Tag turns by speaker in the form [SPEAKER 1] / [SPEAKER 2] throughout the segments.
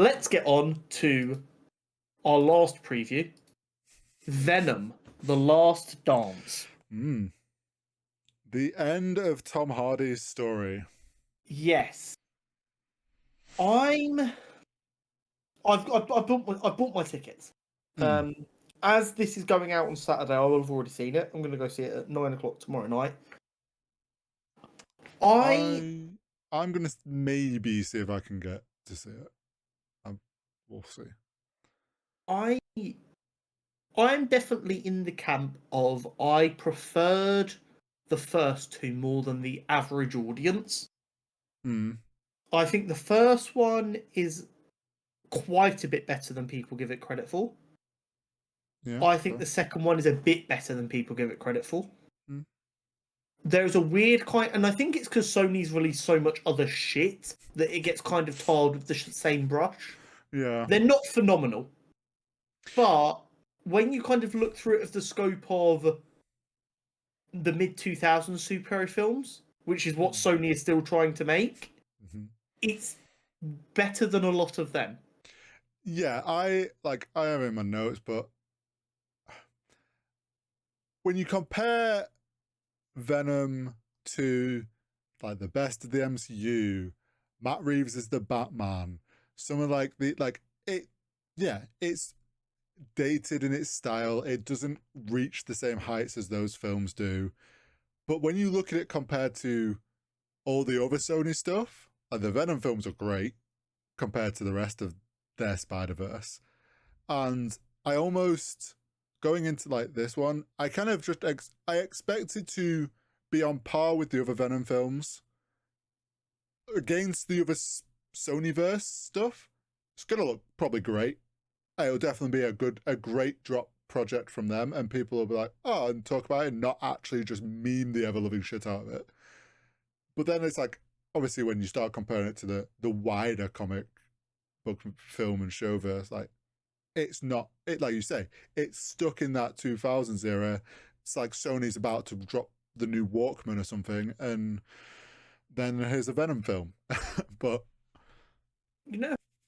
[SPEAKER 1] let's get on to our last preview. Venom, The Last Dance.
[SPEAKER 2] The end of Tom Hardy's story.
[SPEAKER 1] Yes. I've bought my tickets. As this is going out on Saturday, I will have already seen it. I'm going to go see it at 9:00 tomorrow night.
[SPEAKER 2] I'm going to maybe see if I can get to see it. We'll see.
[SPEAKER 1] I'm definitely in the camp of I preferred the first two more than the average audience. I think the first one is quite a bit better than people give it credit for.
[SPEAKER 2] Yeah,
[SPEAKER 1] I think the second one is a bit better than people give it credit for.
[SPEAKER 2] Mm.
[SPEAKER 1] There's a weird and I think it's because Sony's released so much other shit that it gets kind of tarred with the same brush.
[SPEAKER 2] Yeah.
[SPEAKER 1] They're not phenomenal. But when you kind of look through it as the scope of the mid-2000s superhero films, which is what Sony is still trying to make, it's better than a lot of them.
[SPEAKER 2] Yeah, I have in my notes, but when you compare Venom to like the best of the MCU, Matt Reeves is the Batman. Some of it's dated in its style. It doesn't reach the same heights as those films do. But when you look at it compared to all the other Sony stuff, like the Venom films are great compared to the rest of their Spider-Verse. And I almost, going into like this one, I kind of just I expected to be on par with the other Venom films against the other Sony-Verse stuff. It's gonna look probably great. It'll definitely be a great drop project from them, and people will be like, oh, and talk about it, and not actually just meme the ever-loving shit out of it. But then it's like, obviously, when you start comparing it to the wider comic book, film, and show verse, like, it's not, it like you say, it's stuck in that 2000s era. It's like Sony's about to drop the new Walkman or something, and then here's a Venom film. But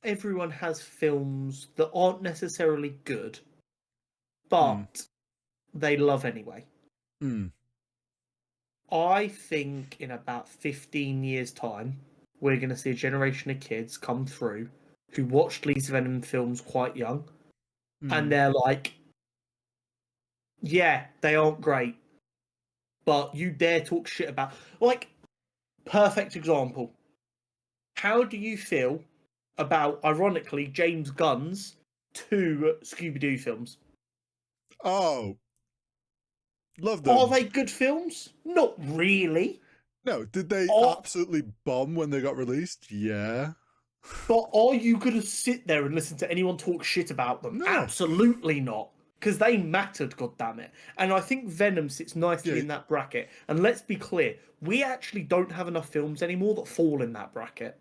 [SPEAKER 1] everyone has films that aren't necessarily good, but they love anyway. I think in about 15 years' time, we're going to see a generation of kids come through who watched these Venom films quite young, and they're like, yeah, they aren't great, but you dare talk shit about... Like, perfect example. How do you feel about, ironically, James Gunn's 2 Scooby-Doo films?
[SPEAKER 2] Oh, love them.
[SPEAKER 1] Are they good films? Not really.
[SPEAKER 2] No, did they absolutely bomb when they got released? Yeah.
[SPEAKER 1] But are you going to sit there and listen to anyone talk shit about them? No. Absolutely not. Because they mattered, goddammit. And I think Venom sits nicely in that bracket. And let's be clear, we actually don't have enough films anymore that fall in that bracket.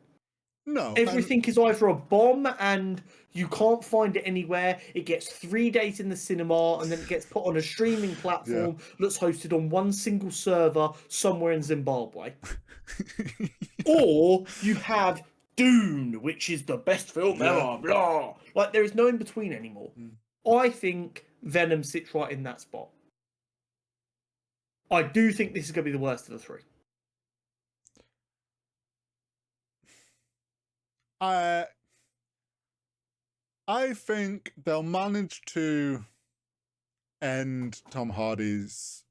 [SPEAKER 2] No.
[SPEAKER 1] Everything is either a bomb and you can't find it anywhere. It gets 3 days in the cinema and then it gets put on a streaming platform that's hosted on one single server somewhere in Zimbabwe. Or you have Dune, which is the best film ever, blah. Like, there is no in between anymore. I think Venom sits right in that spot. I do think this is going to be the worst of the 3.
[SPEAKER 2] I think they'll manage to end Tom Hardy's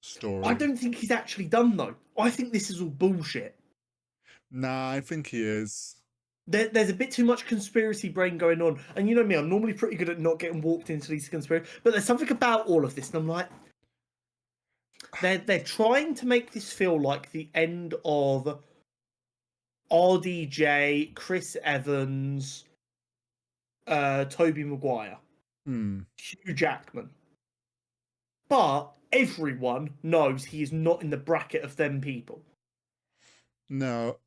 [SPEAKER 2] story.
[SPEAKER 1] I don't think he's actually done, though. I think this is all bullshit.
[SPEAKER 2] Nah, I think he is.
[SPEAKER 1] There's a bit too much conspiracy brain going on. And you know me, I'm normally pretty good at not getting walked into these conspiracy. But there's something about all of this, and I'm like... They're trying to make this feel like the end of RDJ, Chris Evans, Tobey Maguire, Hugh Jackman. But everyone knows he is not in the bracket of them people.
[SPEAKER 2] No,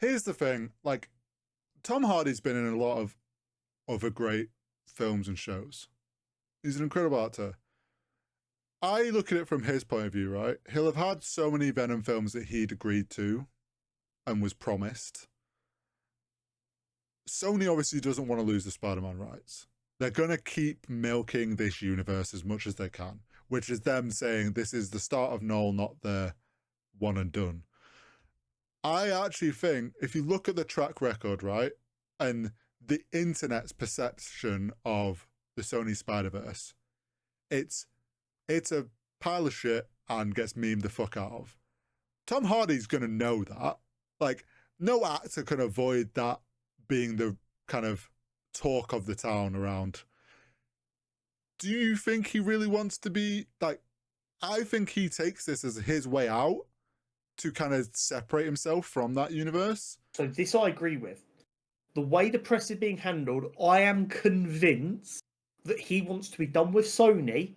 [SPEAKER 2] here's the thing. Like, Tom Hardy's been in a lot of other great films and shows. He's an incredible actor. I look at it from his point of view, right? He'll have had so many Venom films that he'd agreed to and was promised. Sony obviously doesn't want to lose the Spider-Man rights. They're going to keep milking this universe as much as they can, which is them saying this is the start of Noel, not the one and done. I actually think if you look at the track record, right, and the internet's perception of the Sony Spider-Verse, it's a pile of shit and gets memed the fuck out of. Tom Hardy's going to know that. Like, no actor can avoid that being the kind of talk of the town around. Do you think he really wants to be, like, I think he takes this as his way out to kind of separate himself from that universe.
[SPEAKER 1] So this I agree with. The way the press is being handled, I am convinced that he wants to be done with Sony,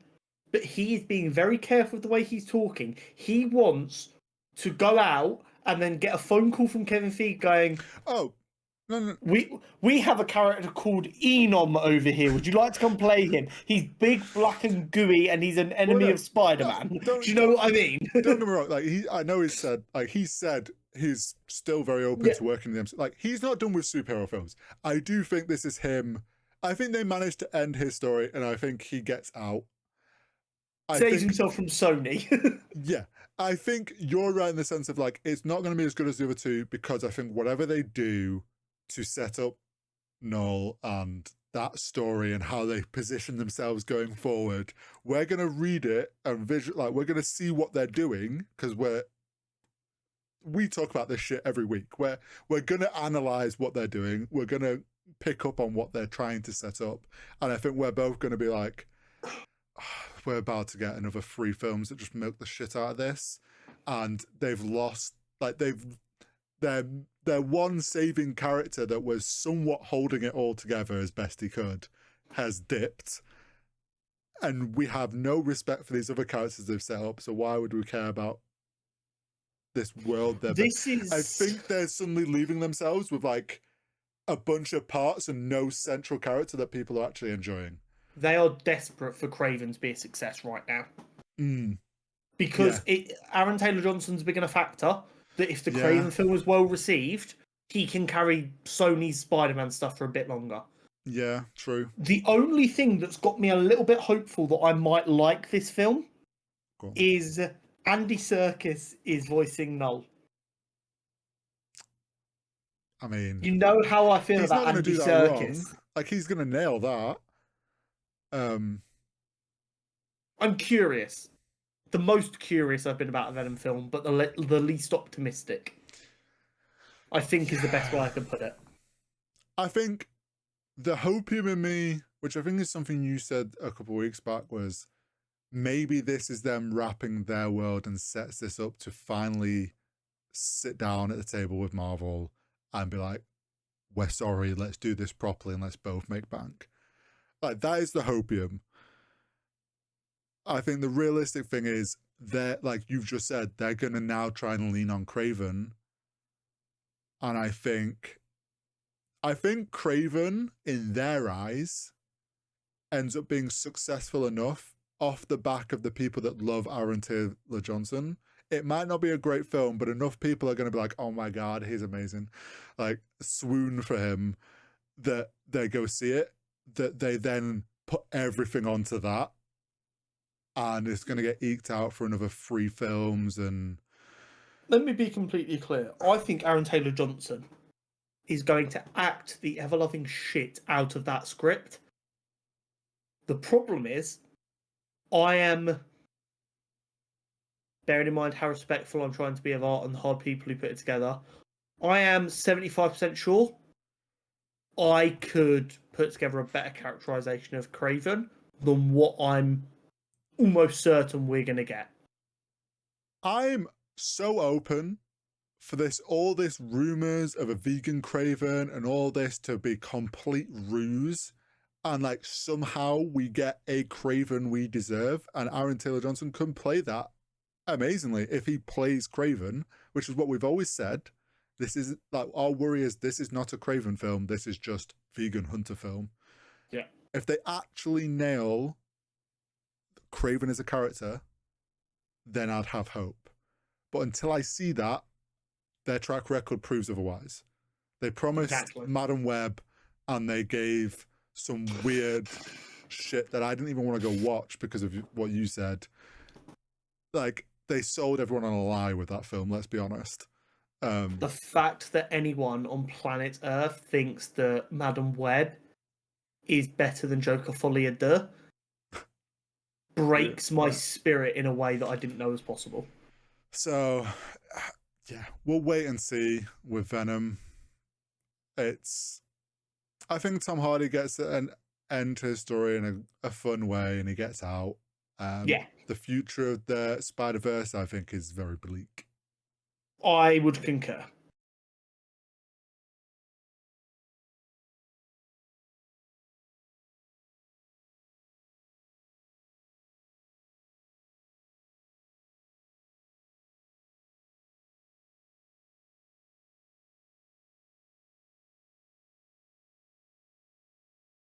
[SPEAKER 1] but he is being very careful with the way he's talking. He wants to go out and then get a phone call from Kevin Feige going,
[SPEAKER 2] "Oh, no.
[SPEAKER 1] We have a character called Venom over here. Would you like to come play him? He's big, black, and gooey, and he's an enemy of Spider-Man." Do you know what I mean?
[SPEAKER 2] Don't get me wrong. Like I know he said he's still very open to working with them. Like, he's not done with superhero films. I do think this is him. I think they managed to end his story, and I think he gets out.
[SPEAKER 1] Saves himself from Sony.
[SPEAKER 2] Yeah. I think you're right in the sense of, like, it's not going to be as good as the other two, because I think whatever they do to set up Noel and that story and how they position themselves going forward, we're going to read it and we're going to see what they're doing, because we talk about this shit every week. We're going to analyze what they're doing. We're going to pick up on what they're trying to set up. And I think we're both going to be like, we're about to get another 3 films that just milk the shit out of this. And they've lost, like, their one saving character that was somewhat holding it all together as best he could has dipped. And we have no respect for these other characters they've set up. So why would we care about this world? I think they're suddenly leaving themselves with, like, a bunch of parts and no central character that people are actually enjoying.
[SPEAKER 1] They are desperate for Craven to be a success right now. Because Aaron Taylor-Johnson's big enough factor that if the Craven film was well received, he can carry Sony's Spider-Man stuff for a bit longer.
[SPEAKER 2] Yeah, true.
[SPEAKER 1] The only thing that's got me a little bit hopeful that I might like this film is Andy Serkis is voicing Noel.
[SPEAKER 2] I mean,
[SPEAKER 1] you know how I feel about Andy Serkis.
[SPEAKER 2] Like, he's going to nail that.
[SPEAKER 1] I'm curious. The most curious I've been about a Venom film, but the least optimistic, I think, is the best way I can put it.
[SPEAKER 2] I think the hopium in me, which I think is something you said a couple of weeks back, was maybe this is them wrapping their world and sets this up to finally sit down at the table with Marvel and be like, we're sorry, let's do this properly and let's both make bank. Like, that is the hopium. I think the realistic thing is that, like you've just said, they're going to now try and lean on Craven. And I think Craven, in their eyes, ends up being successful enough off the back of the people that love Aaron Taylor-Johnson. It might not be a great film, but enough people are going to be like, oh my God, he's amazing. Like, swoon for him, that they go see it, that they then put everything onto that. And it's going to get eked out for another 3 films. And
[SPEAKER 1] let me be completely clear. I think Aaron Taylor-Johnson is going to act the ever-loving shit out of that script. The problem is, I am, bearing in mind how respectful I'm trying to be of art and the hard people who put it together, I am 75% sure I could put together a better characterization of Craven than what I'm almost certain we're going to get.
[SPEAKER 2] I'm so open for all this rumors of a vegan Craven and all this to be complete ruse, and, like, somehow we get a Craven we deserve, and Aaron Taylor-Johnson can play that amazingly if he plays Craven, which is what we've always said. This is, like, our worry is this is not a Craven film, this is just vegan hunter film.
[SPEAKER 1] Yeah.
[SPEAKER 2] If they actually nail Craven as a character, then I'd have hope. But until I see that, their track record proves otherwise. They promised Madam Web, and they gave some weird shit that I didn't even want to go watch because of what you said. Like, they sold everyone on a lie with that film, let's be honest.
[SPEAKER 1] The fact that anyone on planet Earth thinks that Madam Web is better than Joker Folie à Deux breaks my spirit in a way that I didn't know was possible.
[SPEAKER 2] So, yeah, we'll wait and see with Venom. I think Tom Hardy gets an end to his story in a fun way, and he gets out. The future of the Spider-Verse, I think, is very bleak.
[SPEAKER 1] I would concur.